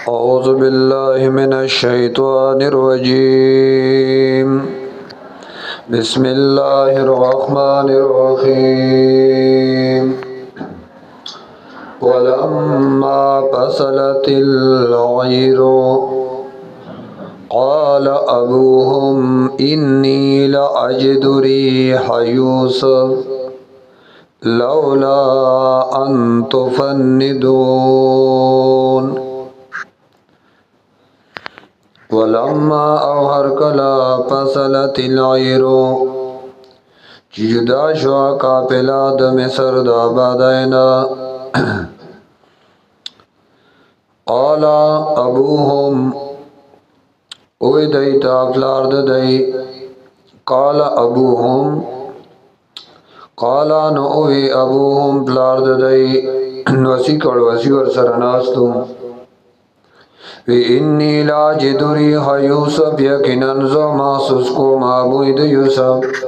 أعوذ بالله من الشيطان الرجيم بسم الله الرحمن الرحيم ولما فصلت العير قال أبوهم إني لأجد ريح يوسف لولا أن تفندون ولما او هر کلا فصلت العير جدا شوا قافله د مصر د آبادینا قال ابوهم اوی دیتا افلار د دی قال ابوهم قال نو اوی ابوهم فلار د دی وسی کړه وسی ور سره ناستو وی انی لا جدوری یوسف یقیناً زو محسوس کو معبود یوسف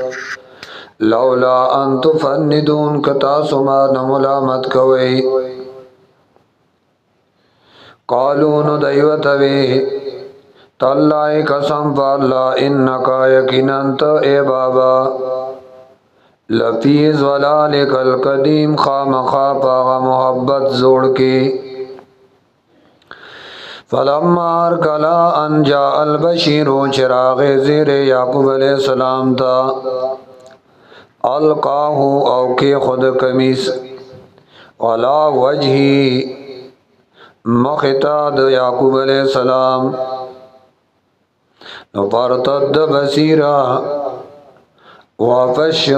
لولا ان تفندون کتا سما نملامت کوئی قالون دیوتوی تاللہ قسم فاللہ انکا یقیناً تو اے بابا لفیظ ولالک القدیم خام پاغا محبت زوڑ کی فلما ارکلا ان جاء البشیر چراغ زیر یعقوب علیہ السلام تا القاہو او کی خود کمیس ولا وجہی مختاد یعقوب علیہ السلام نپارتد بصیرہ وافش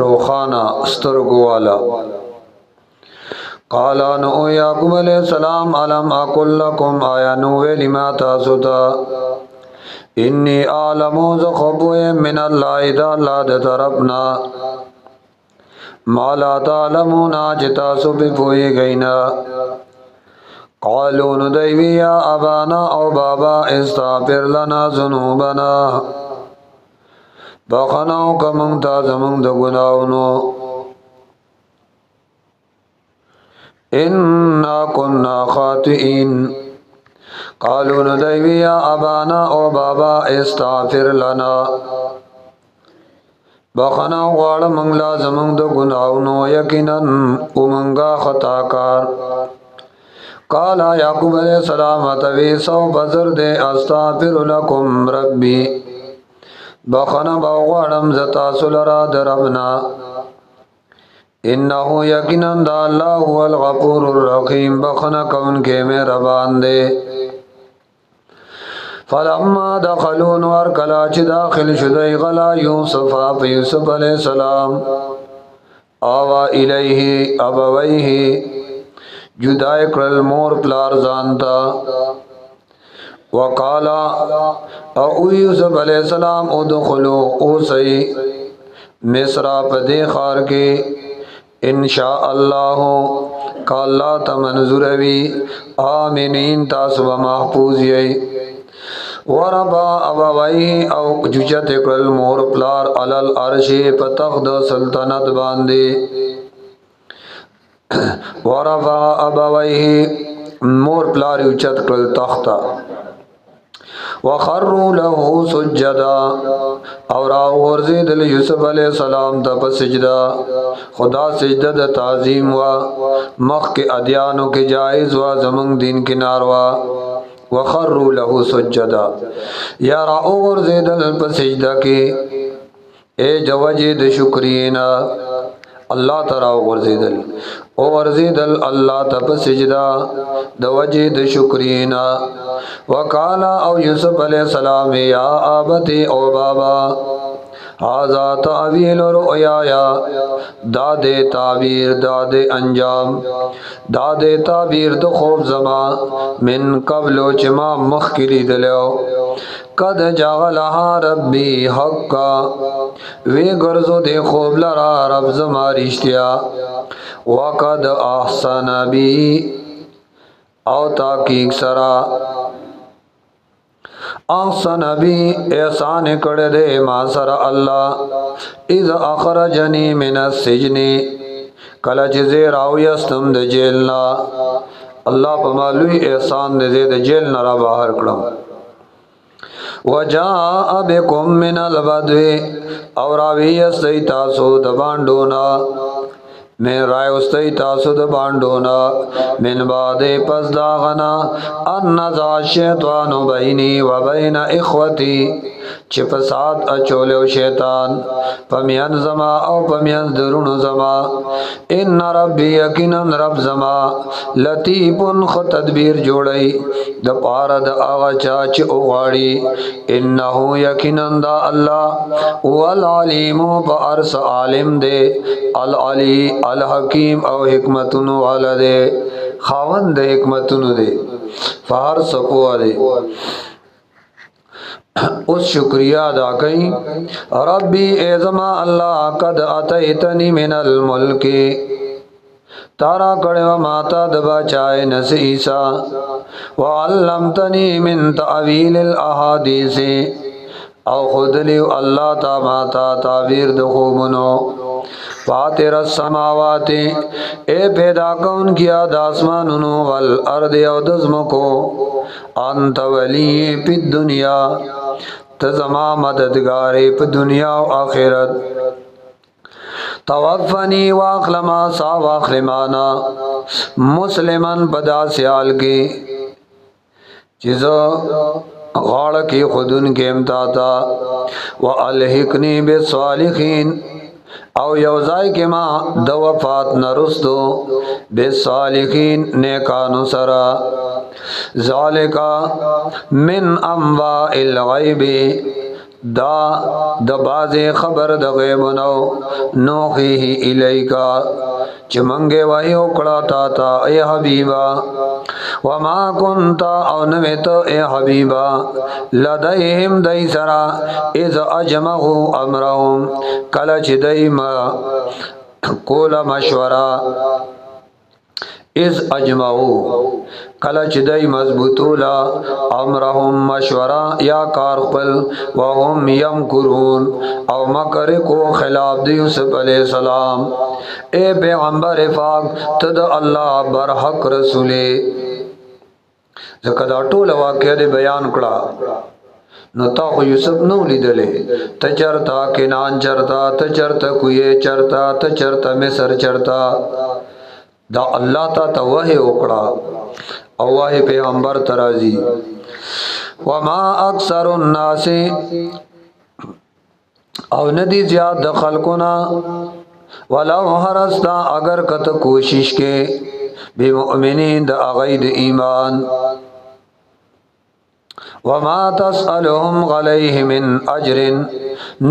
روخانہ استرگوالا قال نو یعقوب علیہ السلام علم اقل لکم آیا نووی لما تاسوتا انی آلمو زخبوی من اللہ دا اللہ دا طرفنا ما لا تعلمونا جتاسو بپوئی گئینا قالو ندیوی یا ابانا او بابا استغفر لنا ذنوبنا بخناو کمنگ تا زمنگ دا گناونو انا کننا خاطئین قالوا ندیوی یا ابانا او بابا استغفر لنا بخنا غوار منگلا زمنگ دو گناونو یقینا امنگا خطاکار قالا یعقوب علیہ السلام اتوی سو بزر دے استغفر لکم ربی بخنا باغوارم زتا سلرا دربنا انہو یقیناً دا اللہ هو الغفور الرحیم بخنا کون کے مہربان دے فلما دخلون ورکلا چی داخل شدی غلا یوسف آپ یوسف علیہ السلام آوا الیہ ابویہ جدائی کرل مور پلار زانتا وقالا او یوسف علیہ السلام ادخلو او سی مصر پدی خار کے انشاء اللہ کا اللہ تمنظروی آمینین تاسو محفوظ یئی وربا ابویہ او جوچت اکرل مور پلار علال عرشی پتخد سلطنت باندے وربا ابویہ مور پلار اچت کرل تختا وخروا له سجدا اور ورزید یوسف علیہ السلام تا پس سجدہ خدا سجدہ دا تعظیم و مخ کے ادیانوں کے جائز و زمن دین کنار و وخروا له سجدا یا راو ورزید پس سجدہ کی اے جوجد شکرینا اللہ تراو ورزیدل او ورزیدل اللہ تب سجدہ دوجد شکرینا وقالا او یوسف علیہ السلام یا آبتی او بابا حاضا تعویل رؤیا دادے تعبیر دادے انجام دادے تعبیر دو خوب زمان من قبلو چما مخکلی دلیو قد جعلها ربی حقا وی گرزو دے خوب لرا رب زمارشتیا وقد احسن بی او تاکیق سرا احسن بی احسان کڑ دے ما سر اللہ اذ اخرجنی من السجن کلچ زیر آو یستم د جیلنا الله په مالوی احسان دې د جیل نه را بهر کړم وجاء بكم من البدو اور راوی استی تاسو د باندونا من رای استی تاسو د باندونا من بعد پس داغنا ان نزا شیطان بینی و بین اخوتی چه فساد اچولیو شیطان پمین زما او پمین درون زما ان ربی یقینا رب زما لطیفن خو تدبیر جوړی د پاره د آغا چا چې اوغاړي انه یقینا دا الله والعلیم فارس عالم دے العلی الحکیم او حکمتونو والا دے خاوند دے حکمتونو دے فارس قوه دے اس شکریہ ادا کئی ربی ایزما اللہ قد اتیتنی من الملک تارا کڑے و ماتا دبا چائے نس عیسیٰ وعلمتنی من تعویل الاحادیث او خود لیو اللہ تا ماتا تعبیر دخوبنو فاتر السماوات اے پیدا کون کیا داسمانونو والارض او دزمکو انت ولی پی الدنیا تزما مددگاری پی دنیا و آخرت توفنی واخلما سا واخلمانا مسلمن پدا سیال کی چیزو غاڑ کی خودن کے امتاتا وَأَلْحِقْنِي بِالصَّالِحِينَ او یوزائی کے ما دو وفات نرستو بالصالحین نیکانو سرا ذالکا من انواع الغیب دا باز خبر د غیبنو نوخیه الیکا چمنگے وحی اکڑا تا اے حبیبا وما کنتا او نویتو اے حبیبا لدیهم دی سرا اذ اجمعو امرهم کلچ دیما کول مشورا از اجمعو کلچ دی مضبوطولا امرهم مشورا یا کار خپل وهم یمکرون او مکر کو خلاف دی یوسف علیہ السلام اے پیغمبر پاک تد اللہ برحق رسولے زکدا ټول واقعه دی بیان کړه نو تا خو یوسف نو لیدلې ته چرتا کنان چرتا ته چرتا کوی چرتا ته چرتا مصر چرتا دا الله تا توه وکړه او واه پیغمبر ترازی وما اکثر الناس او ندی زیاد د خلقنا ولو هرستا اگر کت کوشش کے بمؤمنین د اغید ایمان وما تسألهم علیہ من اجر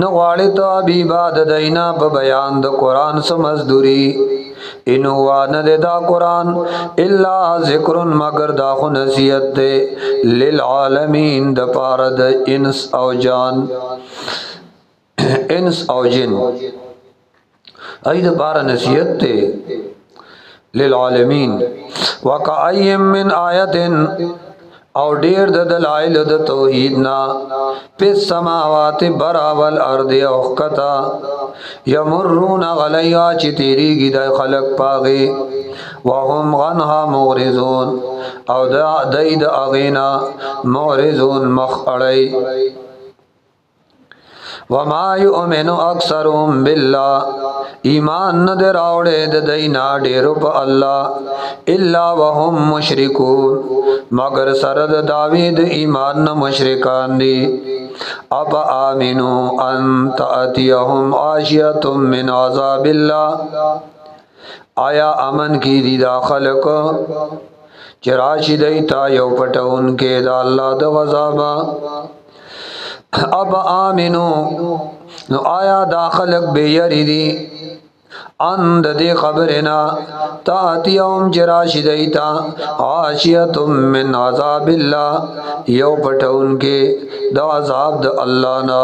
نغوالت عبیباد دینا ببیان د قرآن سمزدوری انوان دا قرآن الا ذکر مگر دا خو نصیحت دے للعالمین دا پارد انس او جان انس او جن ای دا پارد نصیحت دے للعالمین وکعیم من آیت او ډیر د دلائل د توحید نا پس سماوات برا والارض اوقتا یمرون غلیا چی تیری گی دا خلق پاغی وهم غنها مغرزون او دا دید اغینا مغرزون مخعڑی وما یؤمن اکثرهم بالله ایمان ندر اوڑے د دینا ډیرو په الله الا وهم مشرکون مگر سرد داوید ایمان نه مشرکان دي اب امنو ان تاتيهم عاشيه من عذاب الله آیا امن کی دی داخل کو چراشی دیتا یو پټون کې دا الله د غضب اب آمنو نو آیا داخلق بے یری دی اند دی خبرنا تاتیوم جراشی دیتا عاشیتم من عذاب اللہ یو پٹھون کے دا عذاب دا اللہ نا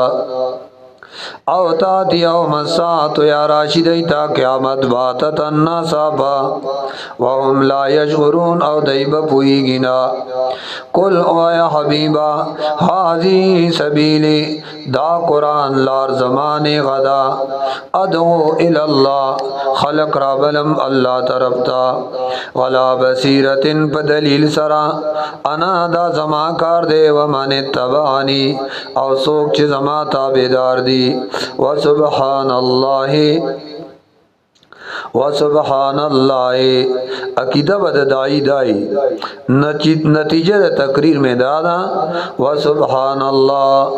او تاتی یوم الساعت یا راشد ایتا قیامت باتت النصابا وهم لا یشعرون او دیب پویگینا قل او یا حبیبا حاضی سبیلی دا قرآن لار زمان غدا ادعو الاللہ خلق رابلم اللہ طرفتا ولا بصیرت پدلیل سرا انا دا زما کار دے ومن اتبعانی او سوک چی زما تابدار دی وسبحان اللہ عقیدہ بد دائی نتیجہ دا تقریر میں دادا وسبحان اللہ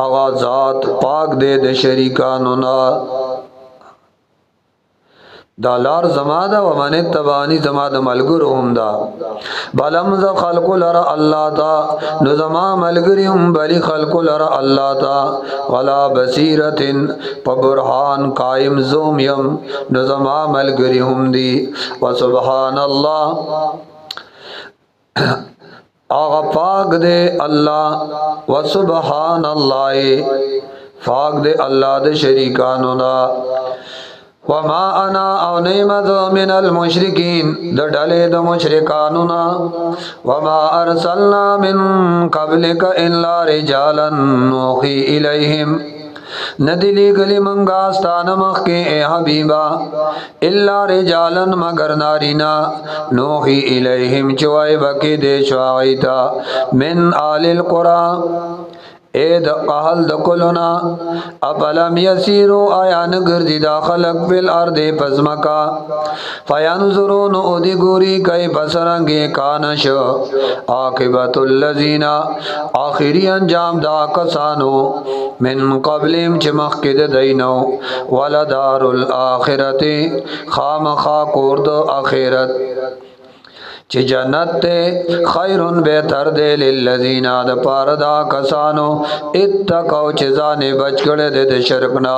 آغازات پاک دے د شریکانونا دا لار زما دا ومن اتبعانی زما دا ملګرو هم دا بلم ز خلق لرا الله تا نو زما ملګری هم بلی خلق لرا الله تا ولا بصیرت په برهان قائم زوم یم نو زما ملګری هم دی وسبحان الله آغا پاک دے اللہ وسبحان اللہ پاک دے اللہ دے شریکانونا وما انا او نعمت من المشرکین د ډلې د مشرکانونا وما ارسلنا من قبلک الا رجالا نوحي الیہم ندلی گلی منگاستان مخ کے اے حبیبا الا رجالا مگر نارینا نوحي الیہم چوائی بکی دے شواغیتا من آل القرآن اے د اهل د کلنا افلم یسیرو آیا نگردی دا خلق فی الارض پزمکا فینظرون او دی گوری کئی پسرنگی کانش عاقبت اللذین آخری انجام دا کسانو من قبلیم چمخ کد دینو ولدار الاخرت خام خاکور دو آخرت چی جنت تے خیرن بہتر دے للذین دا پاردا کسانو اتقو چیزانے بچ گڑے دے دے شرکنا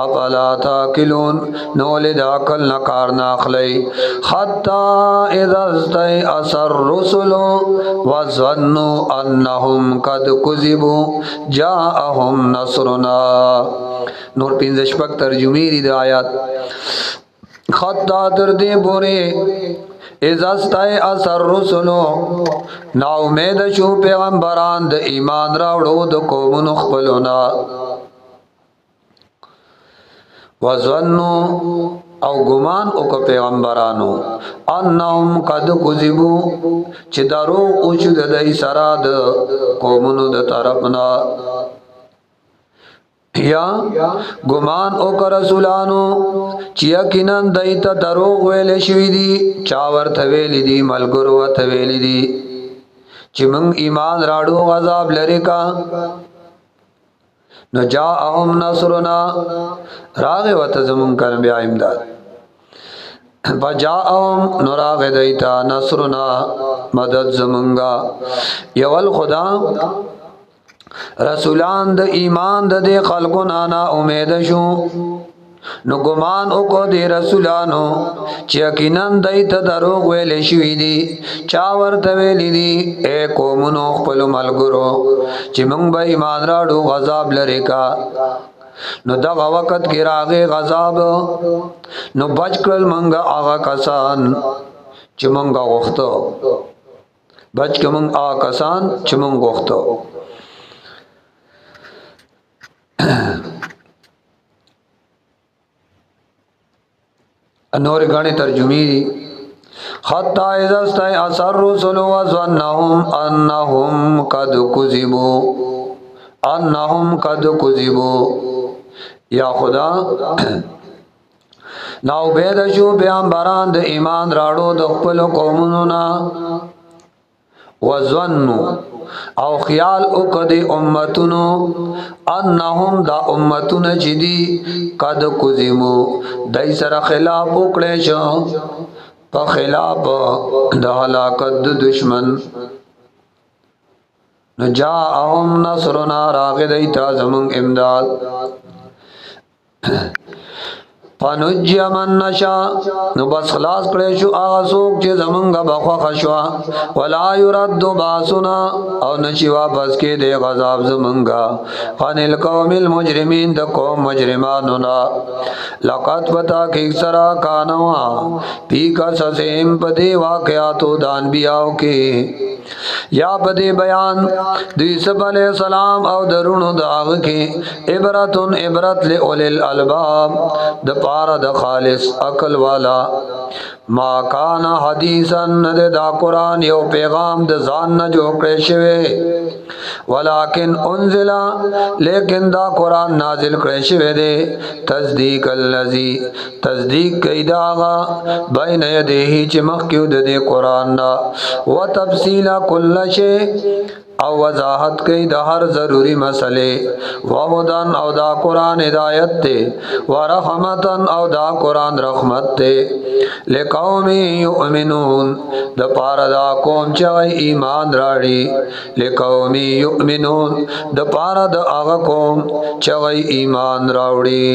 افلا تاکلون نولد عقل نکار ناخلی حتی اذا استی اثر رسلو وظنوا انہم قد کذبو جاءہم نصرنا نور پینزش پک ترجمی دی آیات خطا تردی بورے ازاسтай اثر رسولو نا امید شو پیغمبران د ایمان راوړو د قومونو خپلونا وظنوا او ګمان او ک پیغمبرانو انهم قد کذبوا چې درو او چې د دای سره د قومونو د طرفنا یا گمان او که رسولانو چیا کنن دایتا دروغ ویل شوی دی چاور تویلی دی ملگرو تویلی دی چی منگ ایمان راڑو غذاب لرے کا نو جاءهم نصرنا راغ و تزمون کرن بیا امداد فجاءهم نو راغ دایتا نصرنا مدد زمونگا یول خدا رسولان د ایمان د دې خلقو نانا امید شو نو ګمان او کو دې رسولانو چې یقینا دایته دروغ ویل شوی دي چا ورته ویل دي اے قومونو خپل ملګرو چې موږ به ایمان راړو غضب لري کا نو دا وخت کې راغې غضب نو بچ کړل منګه هغه کسان چې منګه غوښتو بچ کوم هغه کسان چې منګه غوښتو نور غنی ترجمی دی حتی اذا استی اثر رسول وظنهم انهم قد کذبوا یا خدا ناو بید شو پیغمبران د ایمان راړو د خپل قومونو نا وظنوا او خیال او کدی امتونو انهم دا امتون چیدی قد کذبو دای سره خلاف وکړي شو په خلاف د هلاکت دشمن نجاءهم نصرنا راغ دیتا زمون امداد فنجی من نشا نو بس خلاص کړی شو هغه څوک چې زمونږه بخوښه شوه ولا يرد باسنا او نشي واپس کې دی غذاب زمونږه عن القوم المجرمین د قوم مجرمانو نه لقد پتا کې سرا کانوا پی کا سسیم پدی واقعاتو د انبیاءو کې یا پدی بیان د یوسف علیہ السلام او درونو د هغه کې عبرت لأولی الالباب د پاره د خالص عقل والا ما کان حدیثا دا قرآن یو پیغام د ځان نه جوړ کړی شوی ولکن انزل لیکن دا قرآن نازل کړی شوی دی تصدیق الذی تصدیق کیداغا بین یدیه چې مخکې د دې قرآن نه وتفصیل کل شی او وضاحت کئی دا ہر ضروری مسئلے وہدن او دا قرآن ہدایت تے ورحمتن او دا قرآن رحمت تے لقوم یؤمنون دا پارا دا قوم چاہی ایمان راڑی لقوم یؤمنون دا پارا دا آغا قوم چاہی ایمان راڑی